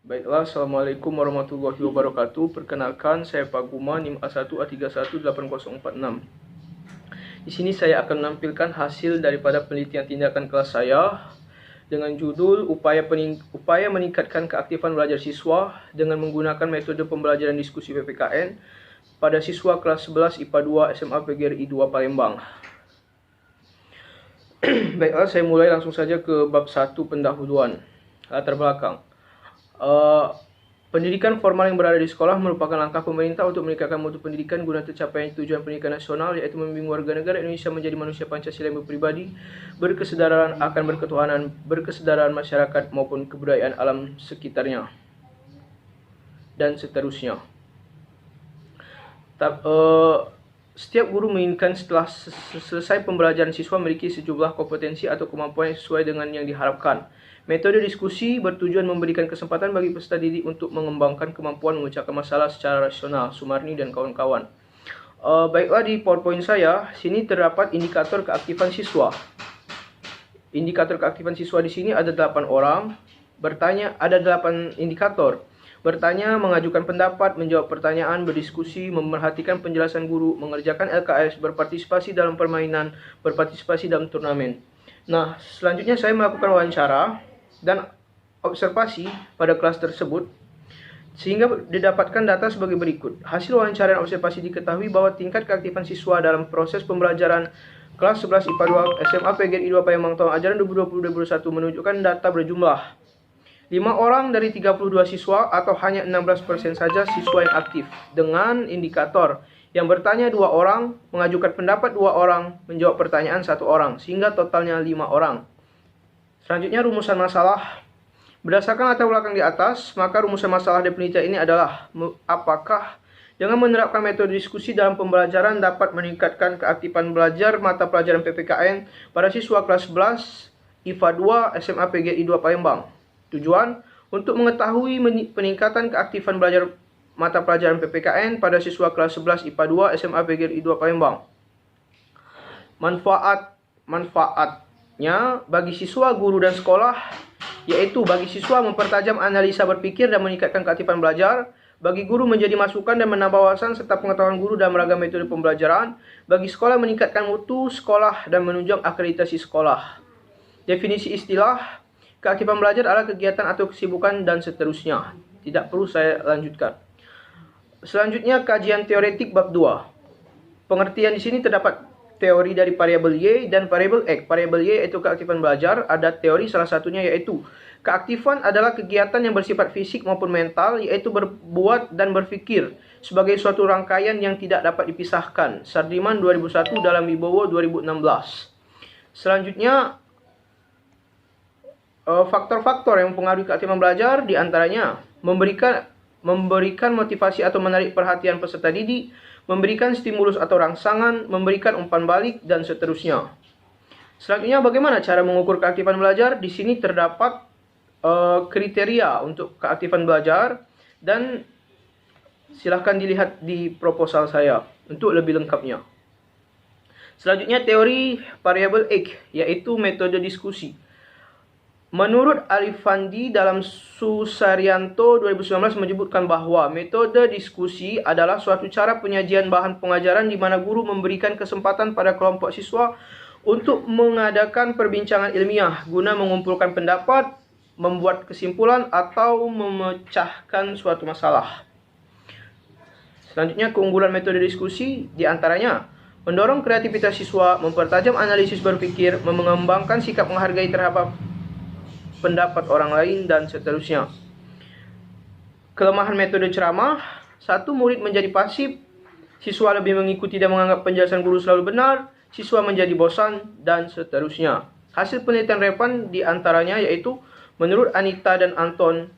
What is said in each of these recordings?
Baiklah, Assalamualaikum warahmatullahi wabarakatuh. Perkenalkan, saya Pak Guma, NIM A1A318046. Di sini saya akan menampilkan hasil daripada penelitian tindakan kelas saya dengan judul upaya meningkatkan keaktifan belajar siswa dengan menggunakan metode pembelajaran diskusi PPKN pada siswa kelas 11 IPA 2 SMA PGRI 2 Palembang. Baiklah, saya mulai langsung saja ke bab 1 pendahuluan. Latar belakang. Pendidikan formal yang berada di sekolah merupakan langkah pemerintah untuk meningkatkan mutu pendidikan guna tercapainya tujuan pendidikan nasional, yaitu membimbing warga negara Indonesia menjadi manusia Pancasila yang berpribadi, berkesadaran akan berketuhanan, berkesadaran masyarakat maupun kebudayaan alam sekitarnya, dan seterusnya. Setiap guru menginginkan setelah selesai pembelajaran siswa memiliki sejumlah kompetensi atau kemampuan yang sesuai dengan yang diharapkan. Metode diskusi bertujuan memberikan kesempatan bagi peserta didik untuk mengembangkan kemampuan memecahkan masalah secara rasional. Sumarni dan kawan-kawan. Baiklah, di PowerPoint saya, sini terdapat indikator keaktifan siswa. Indikator keaktifan siswa di sini ada 8 orang. Ada 8 indikator. Bertanya, mengajukan pendapat, menjawab pertanyaan, berdiskusi, memerhatikan penjelasan guru, mengerjakan LKS, berpartisipasi dalam permainan, berpartisipasi dalam turnamen. Nah, selanjutnya saya melakukan wawancara dan observasi pada kelas tersebut sehingga didapatkan data sebagai berikut. Hasil wawancara dan observasi diketahui bahwa tingkat keaktifan siswa dalam proses pembelajaran kelas 11 IPA 2 SMA PGRI 2 Palembang tahun ajaran 2020-2021 menunjukkan data berjumlah 5 orang dari 32 siswa atau hanya 16% saja siswa yang aktif, dengan indikator yang bertanya 2 orang, mengajukan pendapat 2 orang, menjawab pertanyaan 1 orang, sehingga totalnya 5 orang. Selanjutnya, rumusan masalah. Berdasarkan latar belakang di atas, maka rumusan masalah dari penelitian ini adalah apakah dengan menerapkan metode diskusi dalam pembelajaran dapat meningkatkan keaktifan belajar mata pelajaran PPKN pada siswa kelas 11 IPA 2 SMA PGRI 2 Palembang. Tujuan untuk mengetahui peningkatan keaktifan belajar mata pelajaran PPKN pada siswa kelas 11 IPA 2 SMA PGRI 2 Palembang. Manfaatnya bagi siswa, guru, dan sekolah, yaitu bagi siswa mempertajam analisa berpikir dan meningkatkan keaktifan belajar, bagi guru menjadi masukan dan menambah wawasan serta pengetahuan guru dalam beragam metode pembelajaran, bagi sekolah meningkatkan mutu sekolah dan menunjang akreditasi sekolah. Definisi istilah keaktifan belajar adalah kegiatan atau kesibukan dan seterusnya. Tidak perlu saya lanjutkan. Selanjutnya, kajian teoretik bab 2. Pengertian di sini terdapat teori dari variabel Y dan variabel X. Variabel Y yaitu keaktifan belajar, ada teori salah satunya yaitu keaktifan adalah kegiatan yang bersifat fisik maupun mental, yaitu berbuat dan berpikir sebagai suatu rangkaian yang tidak dapat dipisahkan. Sardiman 2001 dalam Wibowo 2016. Selanjutnya, faktor-faktor yang mempengaruhi keaktifan belajar diantaranya memberikan motivasi atau menarik perhatian peserta didik, memberikan stimulus atau rangsangan, memberikan umpan balik, dan seterusnya. Selanjutnya, bagaimana cara mengukur keaktifan belajar? Di sini terdapat kriteria untuk keaktifan belajar dan silahkan dilihat di proposal saya untuk lebih lengkapnya. Selanjutnya, teori variabel X, yaitu metode diskusi. Menurut Arifandi dalam Susarianto 2019 menyebutkan bahwa metode diskusi adalah suatu cara penyajian bahan pengajaran di mana guru memberikan kesempatan pada kelompok siswa untuk mengadakan perbincangan ilmiah guna mengumpulkan pendapat, membuat kesimpulan, atau memecahkan suatu masalah. Selanjutnya, keunggulan metode diskusi diantaranya mendorong kreativitas siswa, mempertajam analisis berpikir, mengembangkan sikap menghargai terhadap pendapat orang lain, dan seterusnya. Kelemahan metode ceramah: 1. Murid menjadi pasif, siswa lebih mengikuti dan menganggap penjelasan guru selalu benar, siswa menjadi bosan, dan seterusnya. Hasil penelitian relevan diantaranya yaitu menurut Anita dan Anton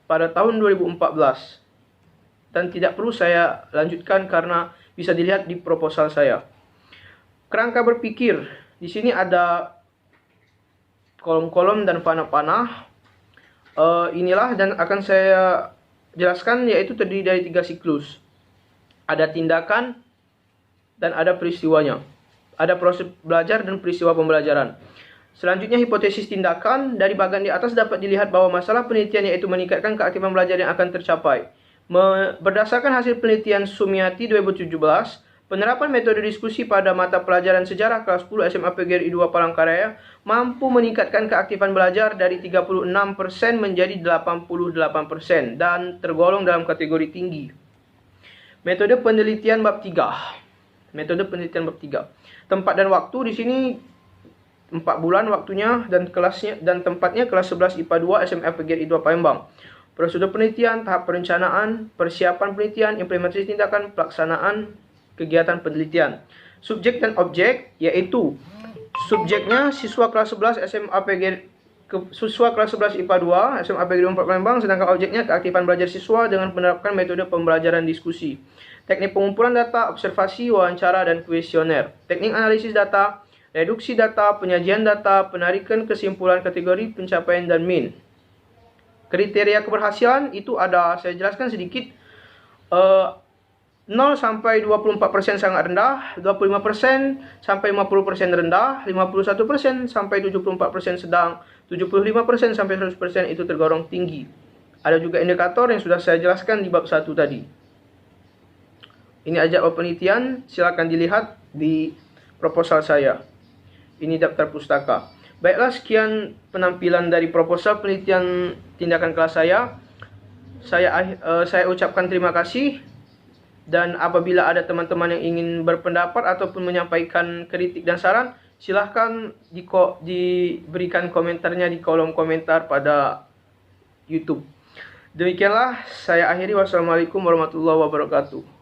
pada tahun 2014, dan tidak perlu saya lanjutkan karena bisa dilihat di proposal saya. Kerangka berpikir, di sini ada kolom-kolom dan panah-panah. Inilah dan akan saya jelaskan, yaitu terdiri dari 3 siklus. Ada tindakan dan ada peristiwanya. Ada proses belajar dan peristiwa pembelajaran. Selanjutnya, hipotesis tindakan. Dari bagian di atas dapat dilihat bahwa masalah penelitian yaitu meningkatkan keaktifan belajar yang akan tercapai. Berdasarkan hasil penelitian Sumiati 2017, penerapan metode diskusi pada mata pelajaran sejarah kelas 10 SMA PGRI 2 Palangkaraya mampu meningkatkan keaktifan belajar dari 36% menjadi 88% dan tergolong dalam kategori tinggi. Metode penelitian bab 3. Metode penelitian bab 3. Tempat dan waktu di sini 4 bulan waktunya dan kelasnya dan tempatnya kelas 11 IPA 2 SMA PGRI 2 Palembang. Prosedur penelitian, tahap perencanaan, persiapan penelitian, implementasi tindakan, pelaksanaan kegiatan penelitian. Subjek dan objek yaitu subjeknya siswa kelas 11 SMA PGRI siswa kelas 11 IPA 2 SMA PGRI 4 Palembang, sedangkan objeknya keaktifan belajar siswa dengan menerapkan metode pembelajaran diskusi. Teknik pengumpulan data, observasi, wawancara, dan kuesioner. Teknik analisis data, reduksi data, penyajian data, penarikan kesimpulan kategori, pencapaian, dan min. Kriteria keberhasilan itu ada, saya jelaskan sedikit. 0 sampai 24% sangat rendah, 25% sampai 50% rendah, 51% sampai 74% sedang, 75% sampai 100% itu tergolong tinggi. Ada juga indikator yang sudah saya jelaskan di bab 1 tadi. Ini aja penelitian, silakan dilihat di proposal saya. Ini daftar pustaka. Baiklah, sekian penampilan dari proposal penelitian tindakan kelas saya. Saya ucapkan terima kasih. Dan apabila ada teman-teman yang ingin berpendapat ataupun menyampaikan kritik dan saran, silahkan diberikan komentarnya di kolom komentar pada YouTube. Demikianlah saya akhiri. Wassalamualaikum warahmatullahi wabarakatuh.